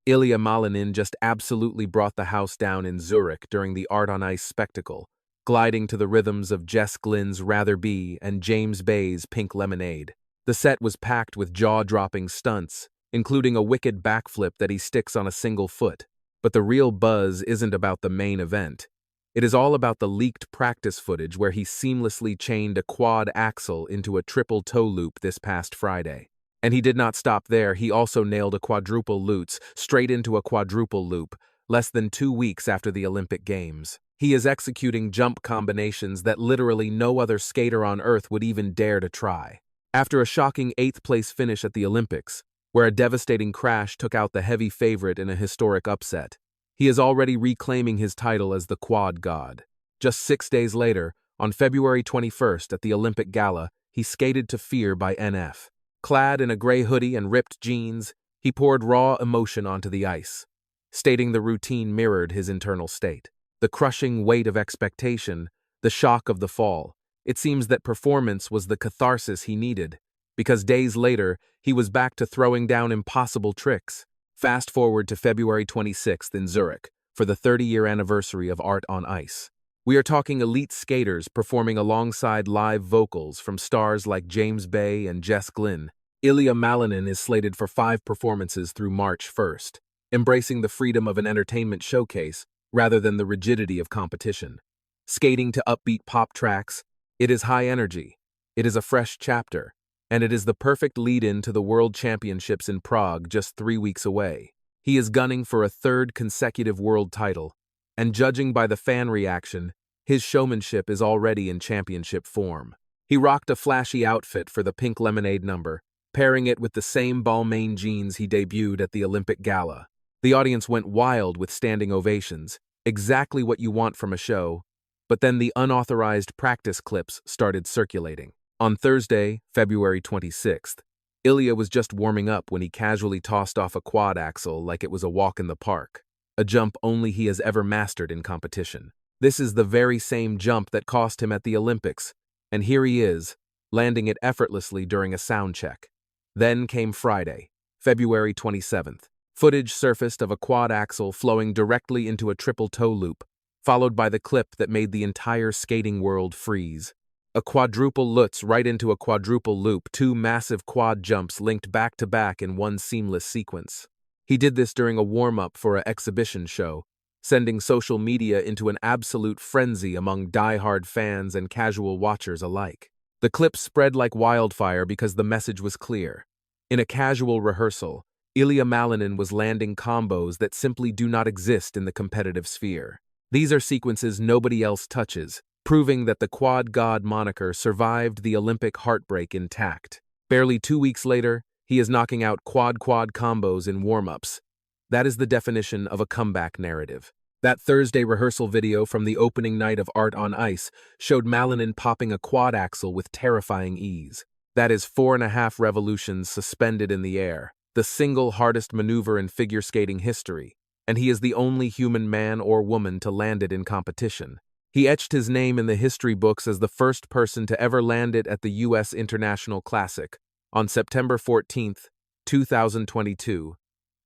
Ilia Malinin just absolutely brought the house down in Zurich during the Art on Ice spectacle, gliding to the rhythms of Jess Glynn's Rather Be and James Bay's Pink Lemonade. The set was packed with jaw-dropping stunts, including a wicked backflip that he sticks on a single foot. But the real buzz isn't about the main event. It is all about the leaked practice footage where he seamlessly chained a quad axel into a triple toe loop this past Friday. And he did not stop there, he also nailed a quadruple lutz straight into a quadruple loop, less than 2 weeks after the Olympic Games. He is executing jump combinations that literally no other skater on Earth would even dare to try. After a shocking 8th-place finish at the Olympics, where a devastating crash took out the heavy favorite in a historic upset, he is already reclaiming his title as the Quad God. Just 6 days later, on February 21st at the Olympic Gala, he skated to fear by NF. Clad in a gray hoodie and ripped jeans, he poured raw emotion onto the ice, stating the routine mirrored his internal state. The crushing weight of expectation, the shock of the fall. It seems that performance was the catharsis he needed, because days later, he was back to throwing down impossible tricks. Fast forward to February 26th in Zurich, for the 30-year anniversary of Art on Ice. We are talking elite skaters performing alongside live vocals from stars like James Bay and Jess Glynn. Ilia Malinin is slated for 5 performances through March 1st, embracing the freedom of an entertainment showcase rather than the rigidity of competition. Skating to upbeat pop tracks, it is high energy, it is a fresh chapter, and it is the perfect lead-in to the World Championships in Prague just 3 weeks away. He is gunning for a 3rd consecutive world title, and judging by the fan reaction, his showmanship is already in championship form. He rocked a flashy outfit for the Pink Lemonade number, pairing it with the same Balmain jeans he debuted at the Olympic Gala. The audience went wild with standing ovations, exactly what you want from a show, but then the unauthorized practice clips started circulating. On Thursday, February 26th, Ilia was just warming up when he casually tossed off a quad axel like it was a walk in the park, a jump only he has ever mastered in competition. This is the very same jump that cost him at the Olympics, and here he is, landing it effortlessly during a sound check. Then came Friday, February 27th. Footage surfaced of a quad axel flowing directly into a triple toe loop, followed by the clip that made the entire skating world freeze. A quadruple lutz right into a quadruple loop, 2 massive quad jumps linked back-to-back in one seamless sequence. He did this during a warm-up for an exhibition show, sending social media into an absolute frenzy among die-hard fans and casual watchers alike. The clip spread like wildfire because the message was clear. In a casual rehearsal, Ilia Malinin was landing combos that simply do not exist in the competitive sphere. These are sequences nobody else touches, proving that the Quad God moniker survived the Olympic heartbreak intact. Barely 2 weeks later, he is knocking out quad-quad combos in warm-ups. That is the definition of a comeback narrative. That Thursday rehearsal video from the opening night of Art on Ice showed Malinin popping a quad axel with terrifying ease. That is 4.5 revolutions suspended in the air, the single hardest maneuver in figure skating history, and he is the only human man or woman to land it in competition. He etched his name in the history books as the first person to ever land it at the U.S. International Classic on September 14, 2022,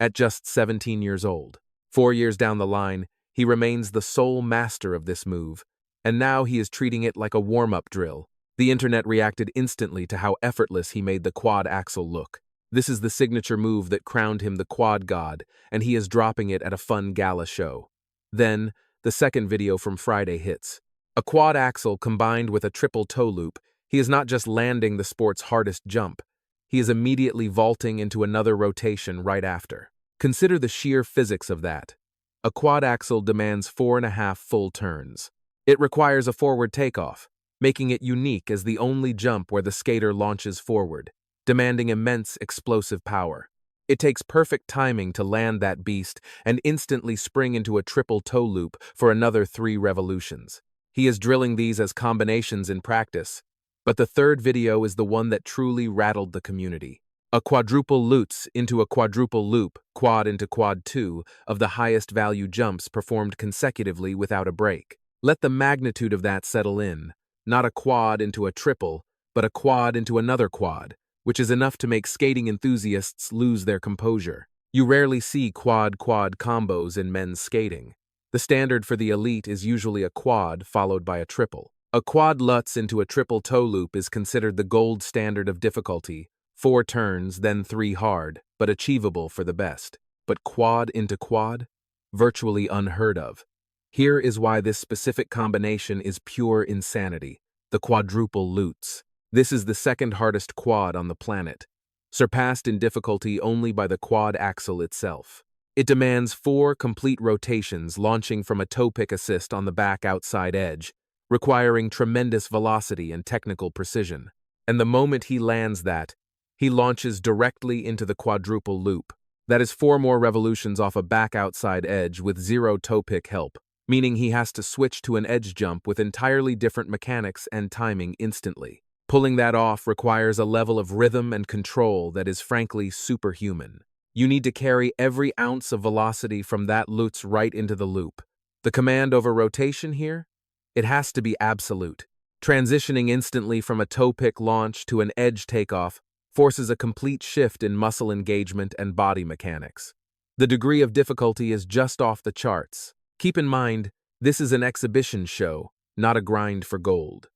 at just 17 years old. 4 years down the line, he remains the sole master of this move, and now he is treating it like a warm-up drill. The internet reacted instantly to how effortless he made the quad axel look. This is the signature move that crowned him the Quad God, and he is dropping it at a fun gala show. Then, the second video from Friday hits. A quad axel combined with a triple toe loop, he is not just landing the sport's hardest jump, he is immediately vaulting into another rotation right after. Consider the sheer physics of that. A quad axel demands 4.5 full turns. It requires a forward takeoff, making it unique as the only jump where the skater launches forward, demanding immense explosive power. It takes perfect timing to land that beast and instantly spring into a triple toe loop for another 3 revolutions. He is drilling these as combinations in practice, but the third video is the one that truly rattled the community. A quadruple lutz into a quadruple loop, quad into quad 2, of the highest value jumps performed consecutively without a break. Let the magnitude of that settle in. Not a quad into a triple, but a quad into another quad, which is enough to make skating enthusiasts lose their composure. You rarely see quad-quad combos in men's skating. The standard for the elite is usually a quad followed by a triple. A quad lutz into a triple toe loop is considered the gold standard of difficulty, 4 turns, then 3 hard, but achievable for the best. But quad into quad? Virtually unheard of. Here is why this specific combination is pure insanity: the quadruple lutz. This is the second hardest quad on the planet, surpassed in difficulty only by the Quad Axel itself. It demands 4 complete rotations launching from a toe pick assist on the back outside edge, requiring tremendous velocity and technical precision. And the moment he lands that, he launches directly into the quadruple loop. That is 4 more revolutions off a back outside edge with 0 toe pick help, meaning he has to switch to an edge jump with entirely different mechanics and timing instantly. Pulling that off requires a level of rhythm and control that is frankly superhuman. You need to carry every ounce of velocity from that lutz right into the loop. The command over rotation here? It has to be absolute. Transitioning instantly from a toe pick launch to an edge takeoff forces a complete shift in muscle engagement and body mechanics. The degree of difficulty is just off the charts. Keep in mind, this is an exhibition show, not a grind for gold.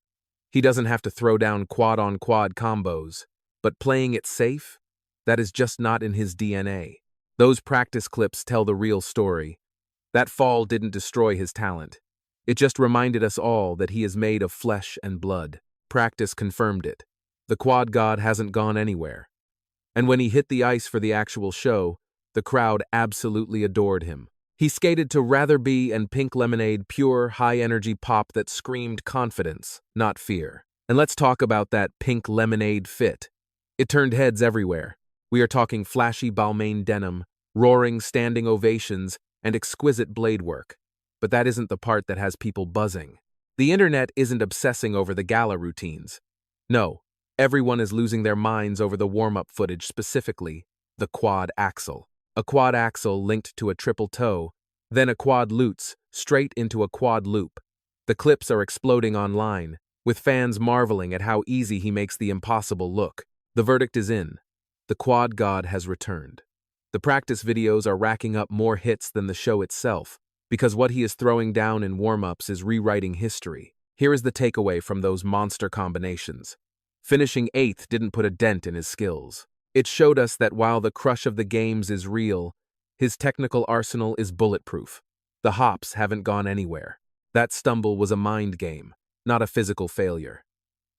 He doesn't have to throw down quad-on-quad combos, but playing it safe? That is just not in his DNA. Those practice clips tell the real story. That fall didn't destroy his talent. It just reminded us all that he is made of flesh and blood. Practice confirmed it. The quad god hasn't gone anywhere. And when he hit the ice for the actual show, the crowd absolutely adored him. He skated to Rather Be and Pink Lemonade, pure, high-energy pop that screamed confidence, not fear. And let's talk about that Pink Lemonade fit. It turned heads everywhere. We are talking flashy Balmain denim, roaring standing ovations, and exquisite blade work. But that isn't the part that has people buzzing. The internet isn't obsessing over the gala routines. No, everyone is losing their minds over the warm-up footage, specifically the Quad Axel. A quad axel linked to a triple toe, then a quad lutz straight into a quad loop. The clips are exploding online, with fans marveling at how easy he makes the impossible look. The verdict is in. The quad god has returned. The practice videos are racking up more hits than the show itself, because what he is throwing down in warm-ups is rewriting history. Here is the takeaway from those monster combinations. Finishing 8th didn't put a dent in his skills. It showed us that while the crush of the games is real, his technical arsenal is bulletproof. The hops haven't gone anywhere. That stumble was a mind game, not a physical failure.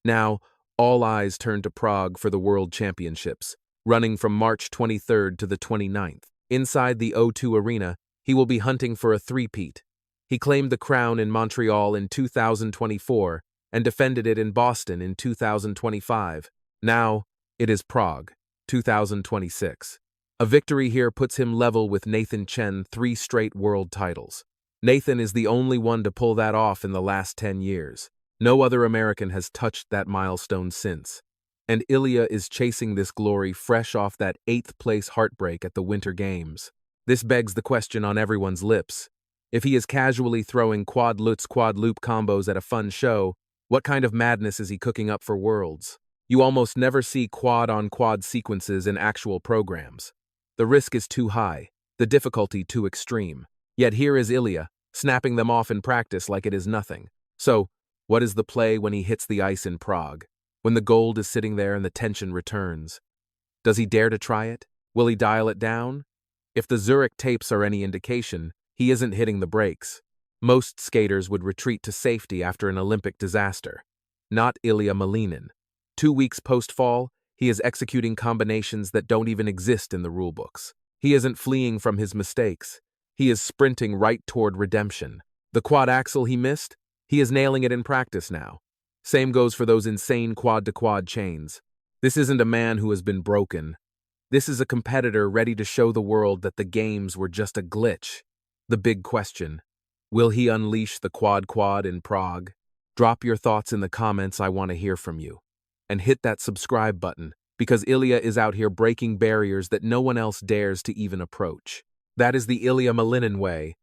Now, all eyes turn to Prague for the World Championships, running from March 23rd to the 29th. Inside the O2 Arena, he will be hunting for a three-peat. He claimed the crown in Montreal in 2024 and defended it in Boston in 2025. Now, it is Prague, 2026. A victory here puts him level with Nathan Chen, 3 straight world titles. Nathan is the only one to pull that off in the last 10 years. No other American has touched that milestone since. And Ilia is chasing this glory fresh off that 8th place heartbreak at the Winter Games. This begs the question on everyone's lips. If he is casually throwing quad lutz quad loop combos at a fun show, what kind of madness is he cooking up for Worlds? You almost never see quad-on-quad sequences in actual programs. The risk is too high, the difficulty too extreme. Yet here is Ilia, snapping them off in practice like it is nothing. So, what is the play when he hits the ice in Prague? When the gold is sitting there and the tension returns? Does he dare to try it? Will he dial it down? If the Zurich tapes are any indication, he isn't hitting the brakes. Most skaters would retreat to safety after an Olympic disaster. Not Ilia Malinin. 2 weeks post-fall, he is executing combinations that don't even exist in the rulebooks. He isn't fleeing from his mistakes. He is sprinting right toward redemption. The quad axel he missed? He is nailing it in practice now. Same goes for those insane quad-to-quad chains. This isn't a man who has been broken. This is a competitor ready to show the world that the games were just a glitch. The big question: will he unleash the quad-quad in Prague? Drop your thoughts in the comments, I want to hear from you. And hit that subscribe button, because Ilia is out here breaking barriers that no one else dares to even approach. That is the Ilia Malinin way,